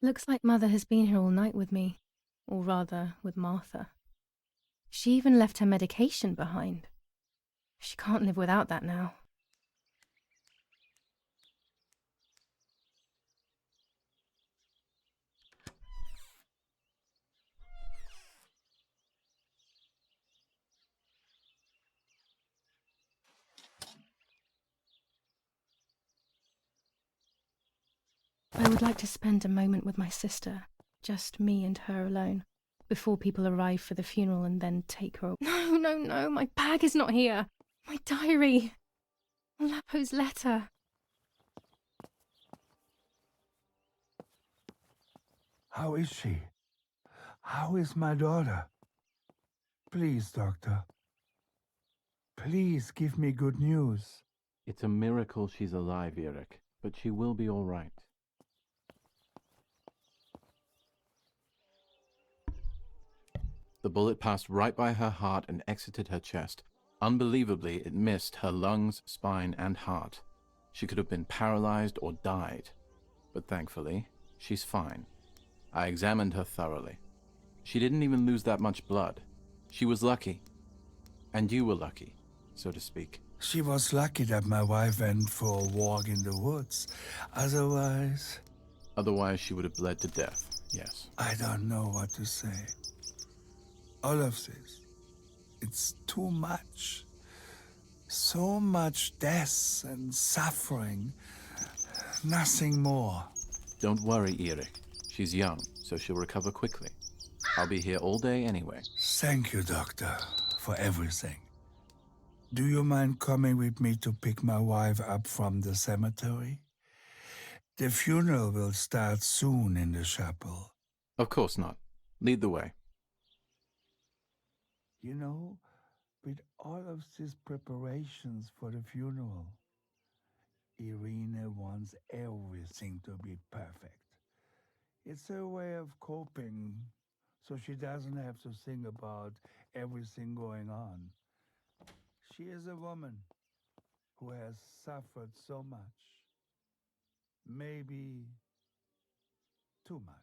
Looks like Mother has been here all night with me. Or rather, with Martha. She even left her medication behind. She can't live without that now. I would like to spend a moment with my sister, just me and her alone, before people arrive for the funeral and then take her. No, my bag is not here. My diary. Lapo's letter. How is she? How is my daughter? Please, doctor. Please give me good news. It's a miracle she's alive, Eric, but she will be all right. The bullet passed right by her heart and exited her chest. Unbelievably, it missed her lungs, spine, and heart. She could have been paralyzed or died. But thankfully, she's fine. I examined her thoroughly. She didn't even lose that much blood. She was lucky. And you were lucky, so to speak. She was lucky that my wife went for a walk in the woods. Otherwise, She would have bled to death, yes. I don't know what to say. All of this, it's too much. So much death and suffering. Nothing more. Don't worry, Eric. She's young, so she'll recover quickly. I'll be here all day anyway. Thank you, doctor, for everything. Do you mind coming with me to pick my wife up from the cemetery? The funeral will start soon in the chapel. Of course not. Lead the way. You know, with all of these preparations for the funeral, Irina wants everything to be perfect. It's her way of coping, so she doesn't have to think about everything going on. She is a woman who has suffered so much. Maybe too much.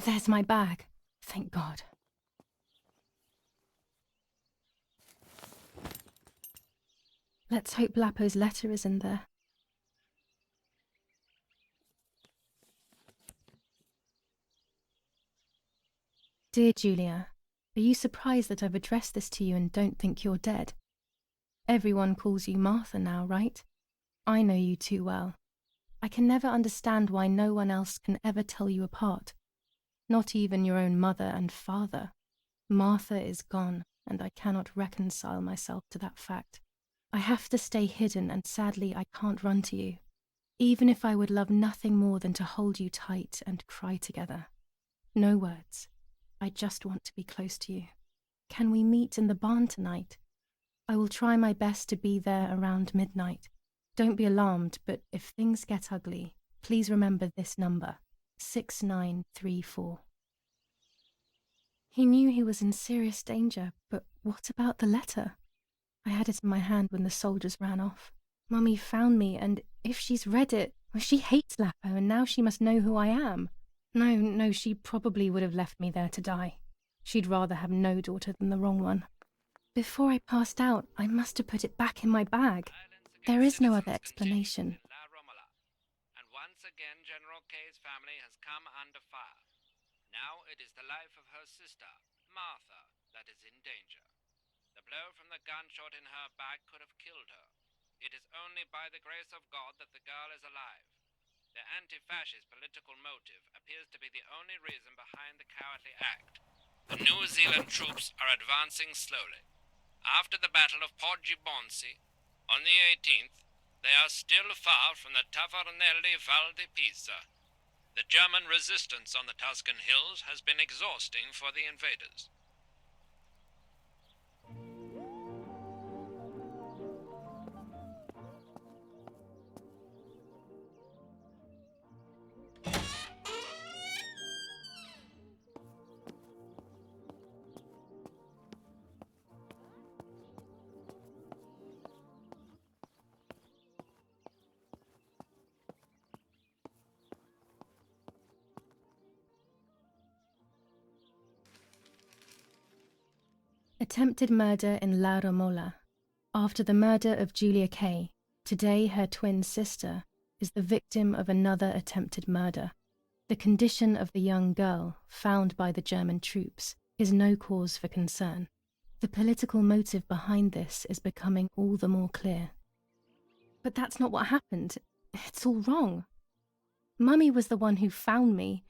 There's my bag. Thank God. Let's hope Lapo's letter is in there. Dear Julia, are you surprised that I've addressed this to you and don't think you're dead? Everyone calls you Martha now, right? I know you too well. I can never understand why no one else can ever tell you apart. Not even your own mother and father. Martha is gone, and I cannot reconcile myself to that fact. I have to stay hidden, and sadly I can't run to you, even if I would love nothing more than to hold you tight and cry together. No words. I just want to be close to you. Can we meet in the barn tonight? I will try my best to be there around midnight. Don't be alarmed, but if things get ugly, please remember this number, 6934. He knew he was in serious danger, but what about the letter? I had it in my hand when the soldiers ran off. Mummy found me, and if she's read it, well, she hates Lapo, and now she must know who I am. No, she probably would have left me there to die. She'd rather have no daughter than the wrong one. Before I passed out, I must have put it back in my bag. There is no other explanation. And once again, General K's family has come under fire. Now it is the life of her sister, Martha, that is in danger. The blow from the gunshot in her back could have killed her. It is only by the grace of God that the girl is alive. The anti-fascist political motive appears to be the only reason behind the cowardly act. The New Zealand troops are advancing slowly. After the Battle of Poggibonsi, on the 18th, they are still far from the Tavernelli Val di Pisa. The German resistance on the Tuscan hills has been exhausting for the invaders. Attempted murder in La Romola. After the murder of Julia Kay, today her twin sister is the victim of another attempted murder. The condition of the young girl, found by the German troops, is no cause for concern. The political motive behind this is becoming all the more clear. But that's not what happened. It's all wrong. Mummy was the one who found me.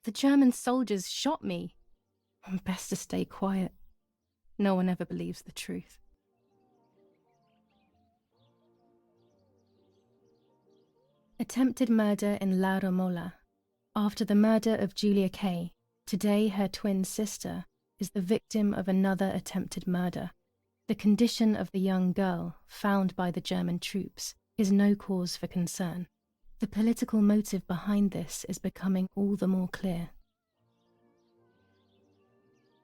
The German soldiers shot me. Best to stay quiet. No one ever believes the truth. Attempted murder in La Romola. After the murder of Julia Kay, today her twin sister is the victim of another attempted murder. The condition of the young girl, found by the German troops, is no cause for concern. The political motive behind this is becoming all the more clear.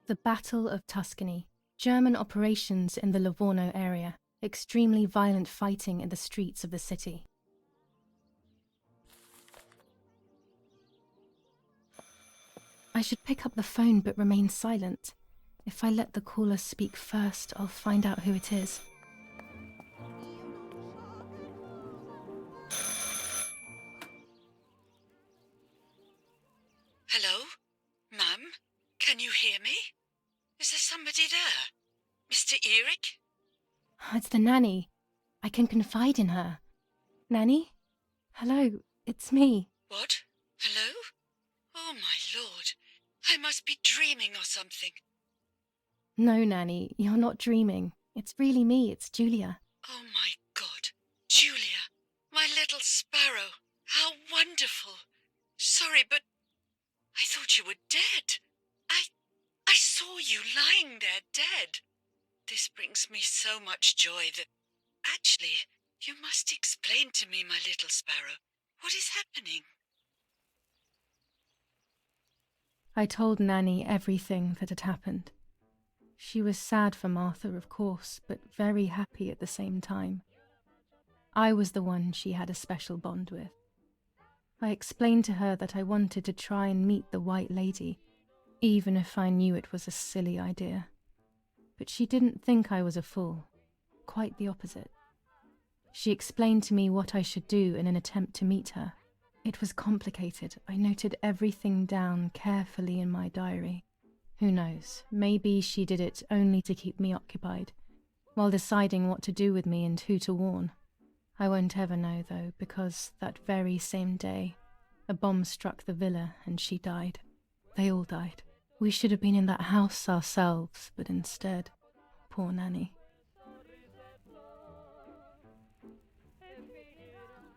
The Battle of Tuscany. German operations in the Livorno area. Extremely violent fighting in the streets of the city. I should pick up the phone but remain silent. If I let the caller speak first, I'll find out who it is. Hello? Mum? Can you hear me? Is there somebody there? Mr. Eric? It's the nanny. I can confide in her. Nanny? Hello, it's me. What? Hello? Oh, my lord. I must be dreaming or something. No, Nanny, you're not dreaming. It's really me, it's Julia. Oh, my God. Julia, my little sparrow. How wonderful. Sorry, but I thought you were dead. I saw you lying there dead. This brings me so much joy that... Actually, you must explain to me, my little sparrow. What is happening? I told Nanny everything that had happened. She was sad for Martha, of course, but very happy at the same time. I was the one she had a special bond with. I explained to her that I wanted to try and meet the White Lady, even if I knew it was a silly idea. But she didn't think I was a fool. Quite the opposite. She explained to me what I should do in an attempt to meet her. It was complicated. I noted everything down carefully in my diary. Who knows, maybe she did it only to keep me occupied, while deciding what to do with me and who to warn. I won't ever know, though, because that very same day, a bomb struck the villa and she died. They all died. We should have been in that house ourselves, but instead, poor Nanny.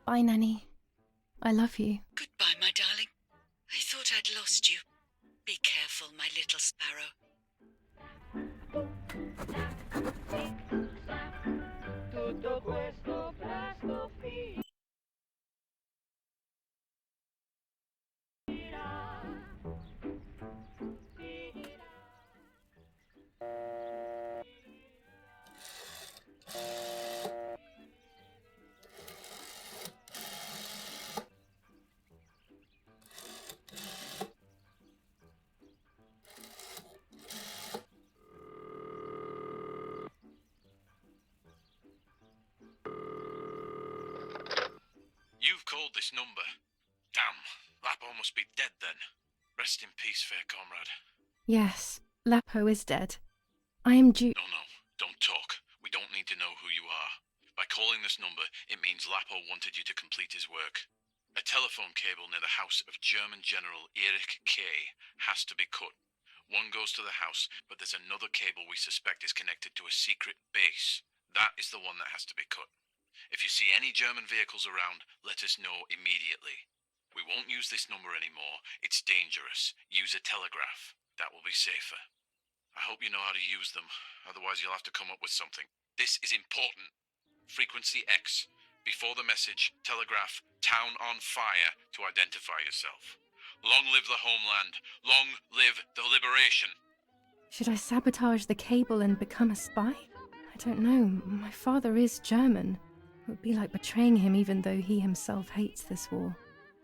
Bye, Nanny. I love you. Goodbye, my darling. I thought I'd lost you. Be careful, my little sparrow. You've called this number. Damn, Lapo must be dead then. Rest in peace, fair comrade. Yes, Lapo is dead. I am due... No, don't talk. We don't need to know who you are. By calling this number, it means Lapo wanted you to complete his work. A telephone cable near the house of German General Erich Kay has to be cut. One goes to the house, but there's another cable we suspect is connected to a secret base. That is the one that has to be cut. If you see any German vehicles around, let us know immediately. We won't use this number anymore. It's dangerous. Use a telegraph. That will be safer. I hope you know how to use them. Otherwise you'll have to come up with something. This is important. Frequency X. Before the message, telegraph "Town on fire" to identify yourself. Long live the homeland. Long live the liberation. Should I sabotage the cable and become a spy? I don't know. My father is German. It would be like betraying him even though he himself hates this war.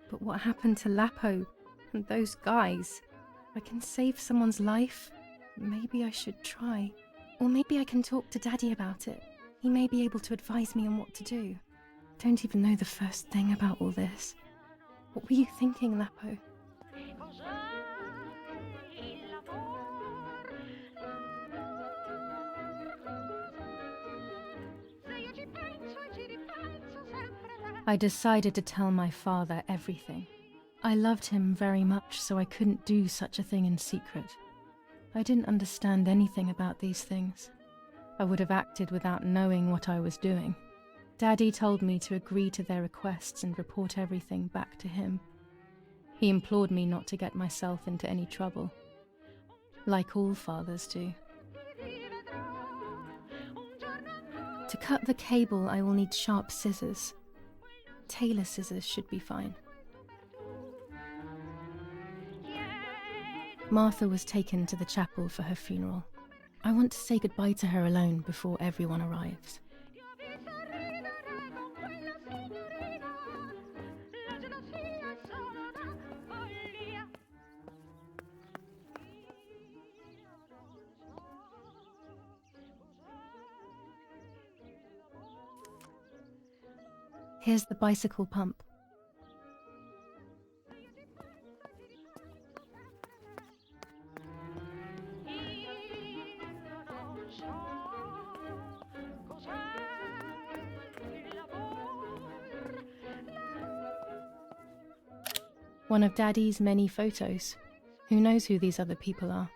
But what happened to Lapo and those guys? If I can save someone's life, maybe I should try. Or maybe I can talk to Daddy about it. He may be able to advise me on what to do. Don't even know the first thing about all this. What were you thinking, Lapo? I decided to tell my father everything. I loved him very much, so I couldn't do such a thing in secret. I didn't understand anything about these things. I would have acted without knowing what I was doing. Daddy told me to agree to their requests and report everything back to him. He implored me not to get myself into any trouble, like all fathers do. To cut the cable, I will need sharp scissors. Tailor scissors should be fine. Martha was taken to the chapel for her funeral. I want to say goodbye to her alone before everyone arrives. Here's the bicycle pump. One of Daddy's many photos. Who knows who these other people are?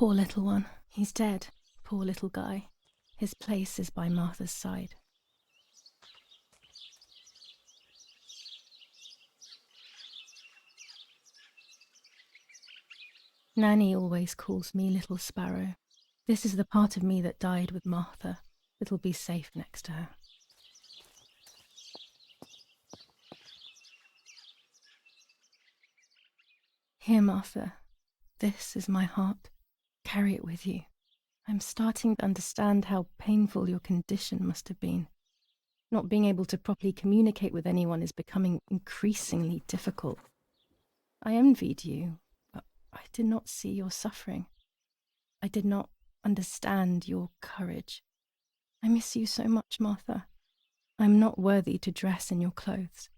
Poor little one. He's dead. Poor little guy. His place is by Martha's side. Nanny always calls me Little Sparrow. This is the part of me that died with Martha. It'll be safe next to her. Here, Martha. This is my heart. Carry it with you. I'm starting to understand how painful your condition must have been. Not being able to properly communicate with anyone is becoming increasingly difficult. I envied you, but I did not see your suffering. I did not understand your courage. I miss you so much, Martha. I'm not worthy to dress in your clothes.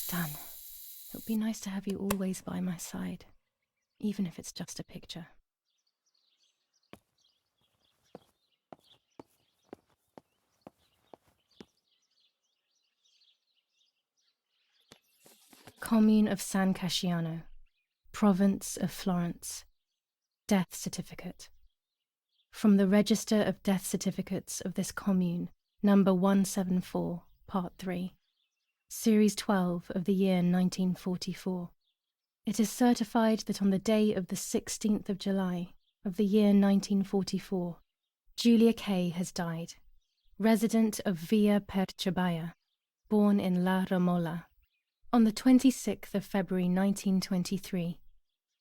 Done. It would be nice to have you always by my side, even if it's just a picture. Commune of San Casciano, Province of Florence. Death certificate. From the Register of Death Certificates of this commune, number 174, part 3. Series 12 of the year 1944. It is certified that on the day of the 16th of July of the year 1944, Julia K. has died, resident of Via Perchabaya, born in La Romola. On the 26th of February 1923,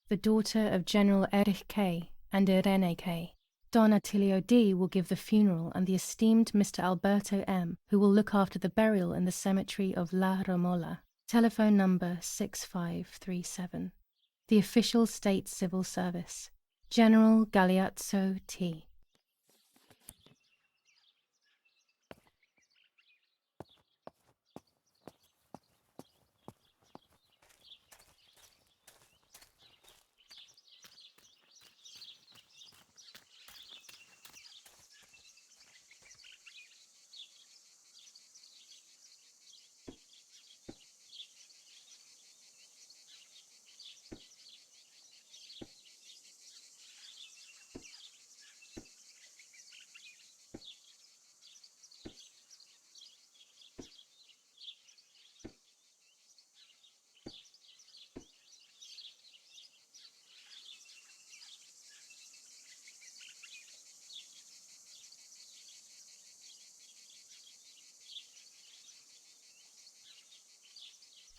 the daughter of General Erich K. and Irene K. Don Attilio D. will give the funeral, and the esteemed Mr. Alberto M., who will look after the burial in the cemetery of La Romola. Telephone number 6537. The official state civil service. General Galeazzo T.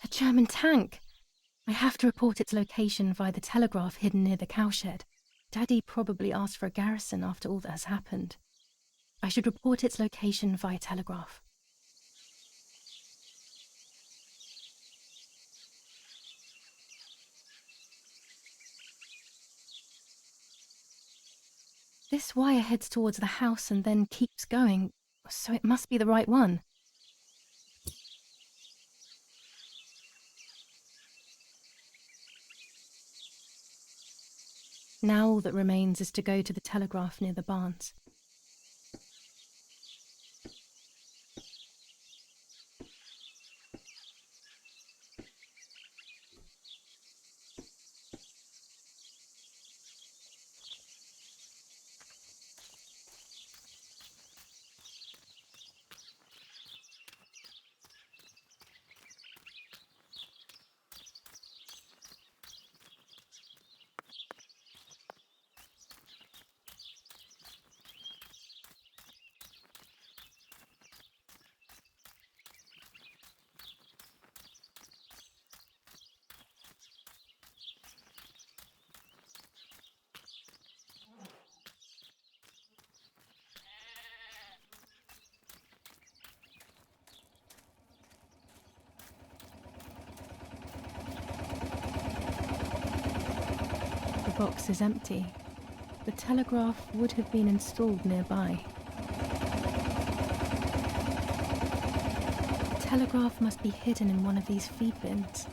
A German tank! I have to report its location via the telegraph hidden near the cowshed. Daddy probably asked for a garrison after all that has happened. I should report its location via telegraph. This wire heads towards the house and then keeps going, so it must be the right one. Now all that remains is to go to the telegraph near the barns. The box is empty. The telegraph would have been installed nearby. The telegraph must be hidden in one of these feed bins.